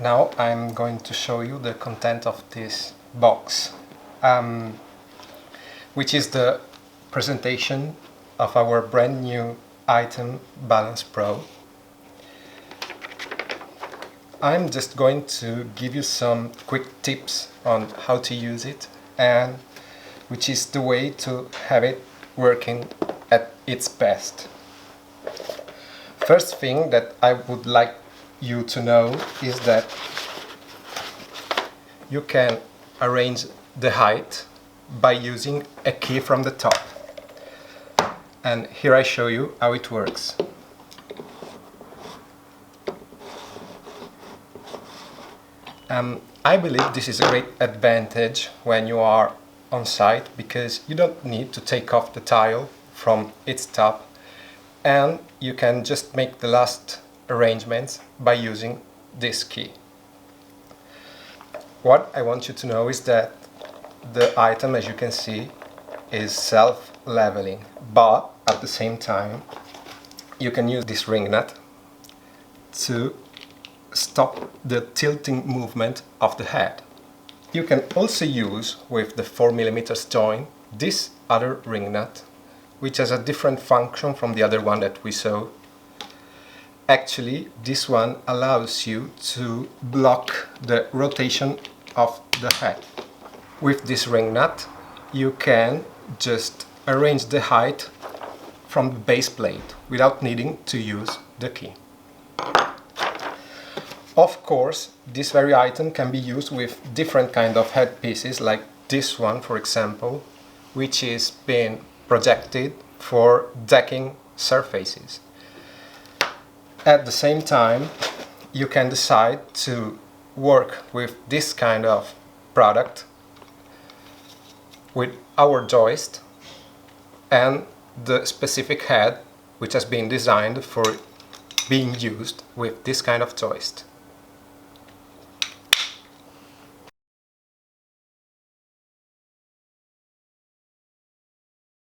Now I'm going to show you the content of this box, which is the presentation of our brand new item Balance Pro. I'm just going to give you some quick tips on how to use it, and which is the way to have it working at its best. First thing that I would like you to know is that you can arrange the height by using a key from the top. And here I show you how it works. I believe this is a great advantage when you are on site, because you don't need to take off the tile from its top, and you can just make the last arrangements by using this key. What I want you to know is that the item, as you can see, is self-leveling, but at the same time you can use this ring nut to stop the tilting movement of the head. You can also use, with the 4mm joint, this other ring nut, which has a different function from the other one that we saw. Actually, this one allows you to block the rotation of the head. With this ring nut, you can just arrange the height from the base plate without needing to use the key. Of course, this very item can be used with different kind of head pieces, like this one, for example, which is being projected for decking surfaces. At the same time, you can decide to work with this kind of product with our joist and the specific head which has been designed for being used with this kind of joist.